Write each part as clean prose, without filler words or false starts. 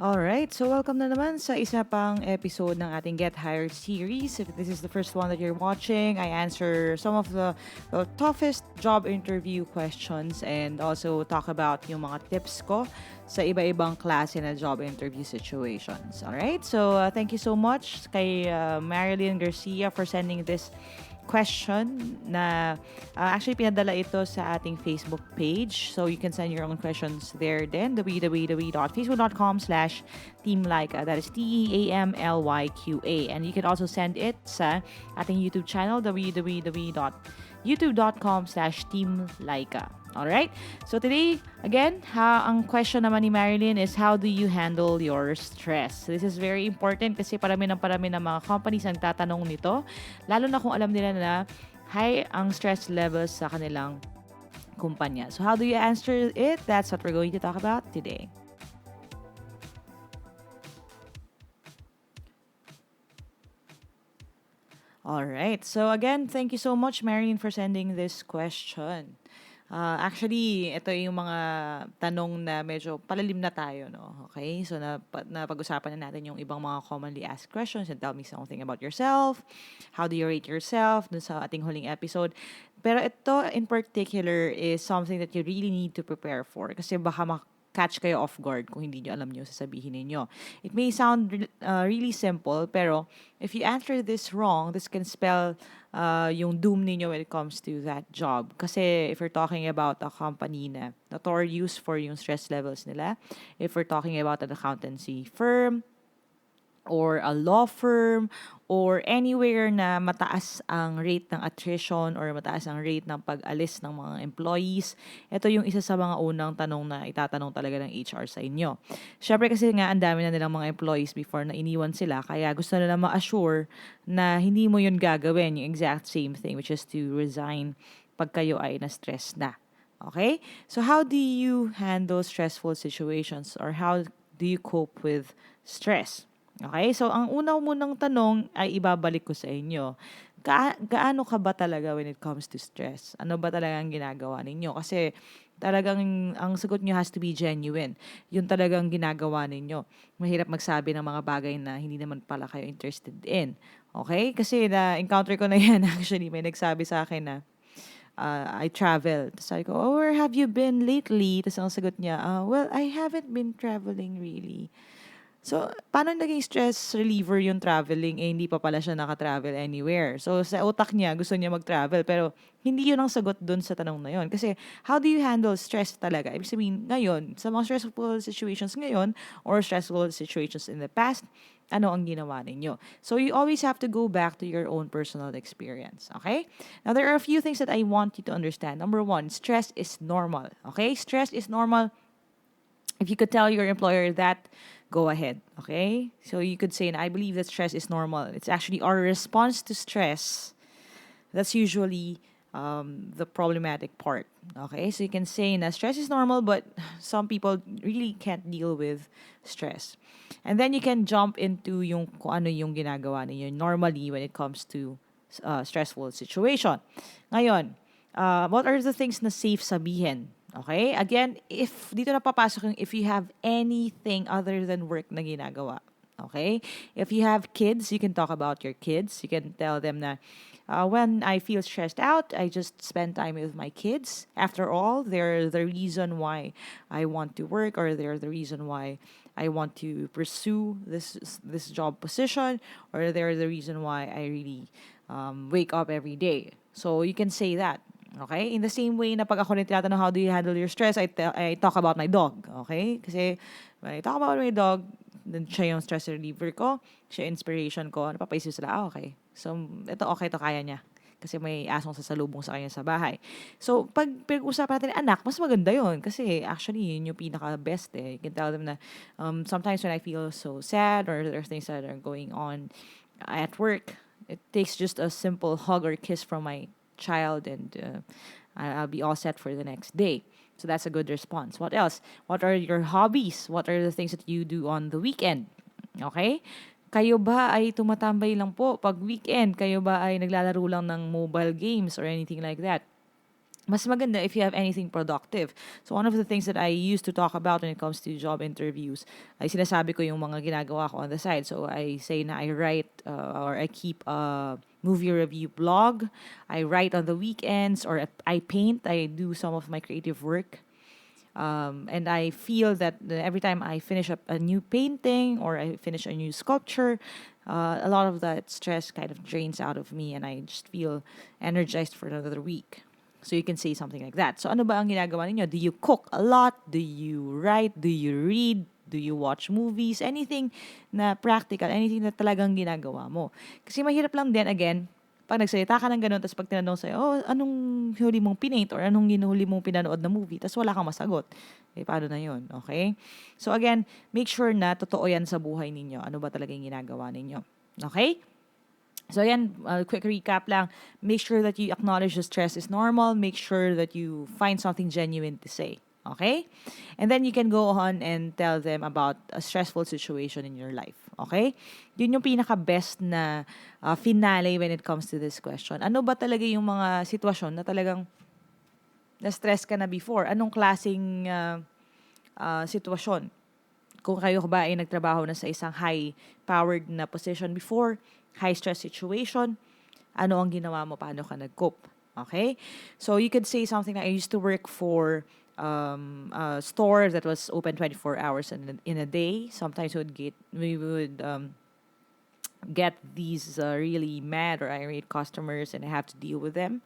Alright, so welcome na naman sa isa pang episode ng ating Get Hired series. If this is the first one that you're watching, I answer some of the toughest job interview questions and also talk about yung mga tips ko sa iba-ibang klase na job interview situations. Alright, so thank you so much kay Marilyn Garcia for sending this question na actually pinadala ito sa ating Facebook page. So you can send your own questions there then, www.facebook.com/Team Lyqa. That is TEAMLYQA. And you can also send it sa ating YouTube channel, www.youtube.com/Team Lyqa. Alright? So today, again, ang question naman ni Marilyn is how do you handle your stress? This is very important kasi parami ng mga companies ang tatanong nito. Lalo na kung alam nila na high ang stress levels sa kanilang kumpanya. So how do you answer it? That's what we're going to talk about today. Alright. So again, thank you so much, Marilyn, for sending this question. Actually, ito yung mga tanong na medyo palalim na tayo, no? Okay? So, napag-usapan na natin yung ibang mga commonly asked questions and tell me something about yourself. How do you rate yourself? Dun sa ating huling episode. Pero ito in particular is something that you really need to prepare for kasi baka catch kayo off guard kung hindi nyo alam nyo sasabihin ninyo. It may sound really simple, pero if you answer this wrong, this can spell yung doom ninyo when it comes to that job. Kasi if we're talking about a company na notorious for yung stress levels nila, if we're talking about an accountancy firm, or a law firm, or anywhere na mataas ang rate ng attrition or mataas ang rate ng pag-alis ng mga employees, ito yung isa sa mga unang tanong na itatanong talaga ng HR sa inyo. Syempre kasi nga ang dami na nilang mga employees before na iniwan sila, kaya gusto nila ma-assure na hindi mo yun gagawin, yung exact same thing, which is to resign pag kayo ay na-stress na. Okay? So how do you handle stressful situations or how do you cope with stress? Okay, so ang una munang tanong ay ibabalik ko sa inyo. Gaano ka ba talaga when it comes to stress? Ano ba talaga ang ginagawa ninyo? Kasi talagang ang sagot nyo has to be genuine. Yun talagang ginagawa ninyo. Mahirap magsabi ng mga bagay na hindi naman pala kayo interested in. Okay? Kasi na-encounter ko na yan actually. May nagsabi sa akin na I travel. Tapos sabi ko, oh, where have you been lately? Tapos ang sagot niya, well, I haven't been traveling really. So, paano naging stress reliever yung traveling? Hindi pa pala siya naka-travel anywhere. So, sa utak niya, gusto niya mag-travel. Pero, hindi yun ang sagot dun sa tanong na yun. Kasi, how do you handle stress talaga? Ibig sabihin, ngayon, sa mga stressful situations ngayon, or stressful situations in the past, ano ang ginawa ninyo? So, you always have to go back to your own personal experience. Okay? Now, there are a few things that I want you to understand. Number one, stress is normal. Okay? Stress is normal. If you could tell your employer that, go ahead. Okay? So you could say, I believe that stress is normal. It's actually our response to stress. That's usually the problematic part. Okay? So you can say na stress is normal, but some people really can't deal with stress. And then you can jump into yung kung ano yung ginagawa ninyo normally when it comes to stressful situation. Ngayon, what are the things na safe sabihin? Okay? Again, if dito na papasok yung if you have anything other than work na ginagawa. Okay? If you have kids, you can talk about your kids. You can tell them na when I feel stressed out, I just spend time with my kids. After all, they're the reason why I want to work or they're the reason why I want to pursue this job position or they're the reason why I really wake up every day. So you can say that. Okay? In the same way na pag ako rin tinatanong how do you handle your stress, I talk about my dog. Okay? Kasi when I talk about my dog, then siya yung stress reliever ko, siya inspiration ko, napapaisip sila, okay. So, ito okay to kaya niya. Kasi may asong sasalubong sa kanya sa bahay. So, pag pinag-usapan natin anak, mas maganda yun. Kasi actually, yun yung pinaka-best eh. You can tell them na sometimes when I feel so sad or there are things that are going on at work, it takes just a simple hug or kiss from my child and I'll be all set for the next day. So that's a good response. What else? What are your hobbies? What are the things that you do on the weekend? Okay? Kayo ba ay tumatambay lang po pag weekend? Kayo ba ay naglalaro lang ng mobile games or anything like that? mas maganda if you have anything productive. So one of the things that I used to talk about when it comes to job interviews, ay sinasabi ko yung mga ginagawa ko on the side. So I say na I write or I keep a movie review blog. I write on the weekends or I paint. I do some of my creative work. And I feel that every time I finish up a new painting or I finish a new sculpture, a lot of that stress kind of drains out of me and I just feel energized for another week. So you can say something like that. So ano ba ang ginagawa ninyo? Do you cook a lot? Do you write? Do you read? Do you watch movies? Anything na practical, anything na talagang ginagawa mo. Kasi mahirap lang din, again, pag nagsalita ka ng ganun, tapos pag tinanong sa'yo, oh, anong huli mong pinaint or anong ginuhuli mong pinanood na movie, tapos wala kang masagot. Eh, paano na yun? Okay? So again, make sure na totoo yan sa buhay ninyo. Ano ba talaga yung ginagawa ninyo? Okay? So again, quick recap lang. Make sure that you acknowledge the stress is normal. Make sure that you find something genuine to say. Okay? And then you can go on and tell them about a stressful situation in your life. Okay? Yun yung pinaka-best na finale when it comes to this question. Ano ba talaga yung mga sitwasyon na talagang na-stress ka na before? Anong klaseng sitwasyon? Kung kayo ba ay nagtrabaho na sa isang high-powered na position before, high-stress situation, ano ang ginawa mo? Paano ka nag-cope? Okay? So you could say something like, I used to work for a store that was open 24 hours in a day. Sometimes we would get these really mad or irate customers and I have to deal with them.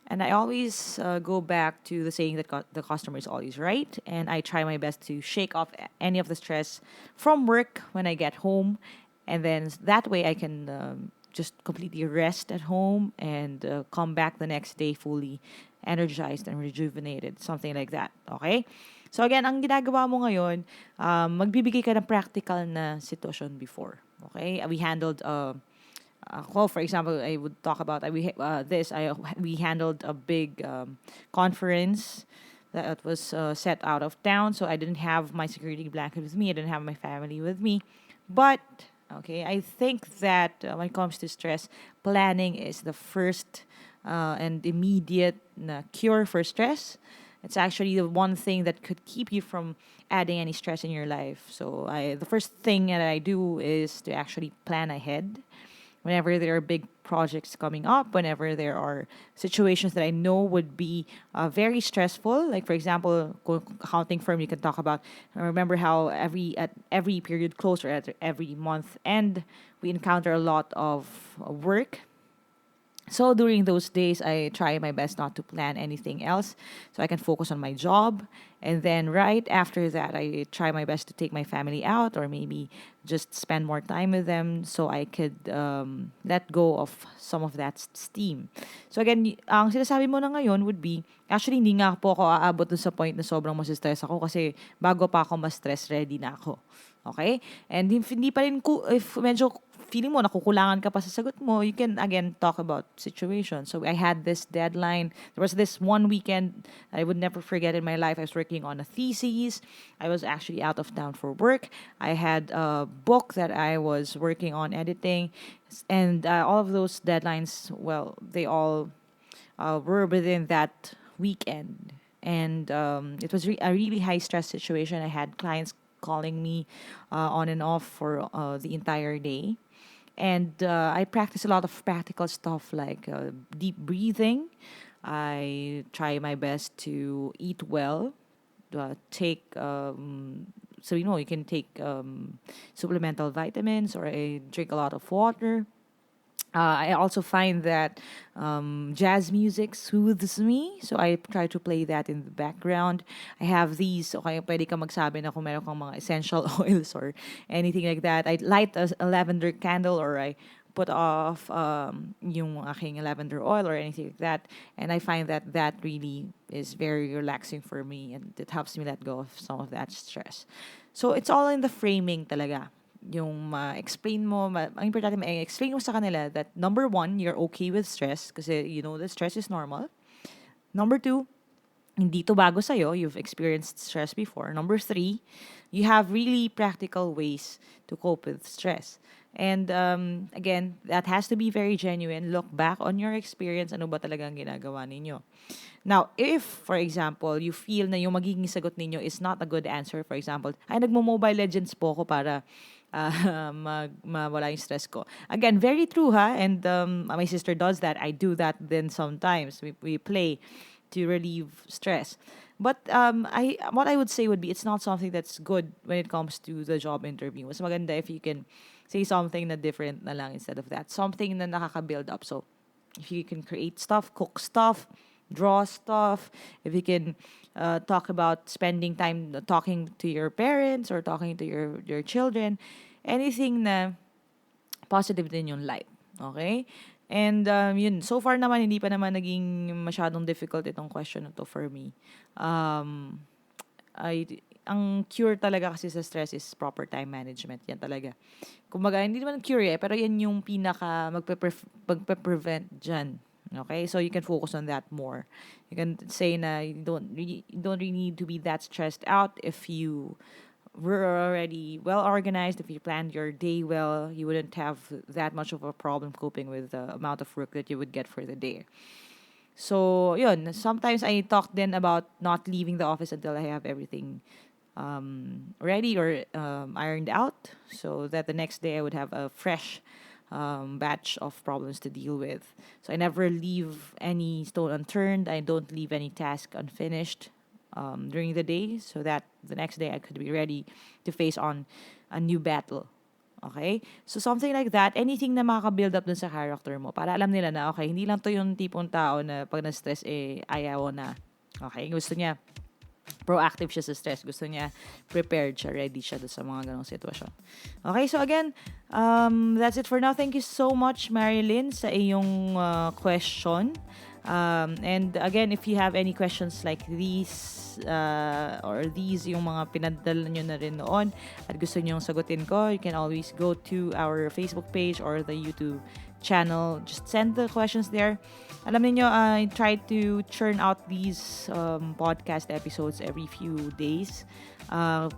And I always go back to the saying that the customer is always right. And I try my best to shake off any of the stress from work when I get home. And then that way I can just completely rest at home and come back the next day fully energized and rejuvenated. Something like that. Okay? So again, ang ginagawa mo ngayon, magbibigay ka ng practical na situation before. Okay? We handled for example, I would talk about we handled a big conference that was set out of town, so I didn't have my security blanket with me. I didn't have my family with me, but okay, I think that when it comes to stress, planning is the first and immediate cure for stress. It's actually the one thing that could keep you from adding any stress in your life. So the first thing that I do is to actually plan ahead whenever there are big projects coming up, whenever there are situations that I know would be very stressful. Like for example, accounting firm, you can talk about. Remember how at every period close or at every month end, we encounter a lot of work. So during those days, I try my best not to plan anything else so I can focus on my job. And then right after that, I try my best to take my family out or maybe just spend more time with them so I could let go of some of that steam. So again, ang sinasabi mo na ngayon would be, actually hindi nga po ako aabot dun sa point na sobrang masistress ako kasi bago pa ako ma-stress, ready na ako. Okay? And hindi pa rin if medyo feeling mo nakukulangan ka pa sa sagot mo, you can again talk about situations. So I had this deadline. There was this one weekend I would never forget in my life. I was working on a thesis. I was actually out of town for work. I had a book that I was working on editing. And all of those deadlines, well, they all were within that weekend. And it was a really high stress situation. I had clients calling me on and off for the entire day. And I practice a lot of practical stuff like deep breathing. I try my best to eat well, take so you can take supplemental vitamins or I drink a lot of water. I also find that jazz music soothes me. So I try to play that in the background. I have these, okay, pwede ka magsabi na kung meron kang mga essential oils or anything like that. I light a lavender candle or I put off yung aking lavender oil or anything like that. And I find that that really is very relaxing for me and it helps me let go of some of that stress. So it's all in the framing talaga. Yung ma-explain mo, ang importante ma-explain mo sa kanila that number one, you're okay with stress kasi you know that stress is normal. Number two, hindi to bago sa'yo. You've experienced stress before. Number three, you have really practical ways to cope with stress. And again, that has to be very genuine. Look back on your experience. Ano ba talagang ginagawa ninyo? Now, if, for example, you feel na yung magiging sagot ninyo is not a good answer, for example, ay, nagmo-Mobile Legends po ako para mawala yung stress ko. Again, very true, ha? And my sister does that. I do that then sometimes. We play to relieve stress. But what I would say would be it's not something that's good when it comes to the job interview. Mas maganda if you can say something na different na lang instead of that. Something na nakaka-build up. So, if you can create stuff, cook stuff, draw stuff, if you can talk about spending time talking to your parents or talking to your children, anything na positive din yung light. Okay? And yun, so far naman, hindi pa naman naging masyadong difficult itong question na to for me. Um, I, ang cure talaga kasi sa stress is proper time management. Yan talaga. Kumbaga, hindi naman cure pero yan yung pinaka magpe-prevent dyan. Okay? So you can focus on that more. You can say na you don't really need to be that stressed out if you were already well organized. If you planned your day well, you wouldn't have that much of a problem coping with the amount of work that you would get for the day. So, yun. Sometimes I talk then about not leaving the office until I have everything ready or ironed out so that the next day I would have a fresh batch of problems to deal with. So I never leave any stone unturned. I don't leave any task unfinished during the day so that the next day I could be ready to face on a new battle. Okay? So something like that, anything na makaka-build up dun sa character mo para alam nila na, okay, hindi lang to yung tipong tao na pag na-stress, ayaw na. Okay? Gusto niya, proactive siya sa stress. Gusto niya, prepared siya, ready siya sa mga ganong sitwasyon. Okay, so again, that's it for now. Thank you so much, Marilyn, sa iyong question. And again, if you have any questions like these, or these yung mga pinadala nyo na rin noon at gusto nyo sagutin ko, you can always go to our Facebook page or the YouTube channel. Just send the questions there. Alam niyo, I try to churn out these podcast episodes every few days.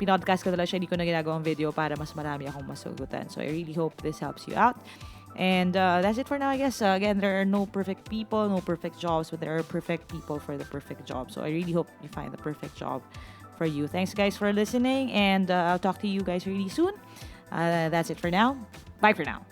Pinodcast ko talaga siya, hindi ko na ginagawang video para mas marami akong masagutan. So I really hope this helps you out. And that's it for now, I guess. Again, there are no perfect people, no perfect jobs, but there are perfect people for the perfect job. So I really hope you find the perfect job for you. Thanks, guys, for listening, and I'll talk to you guys really soon. That's it for now. Bye for now.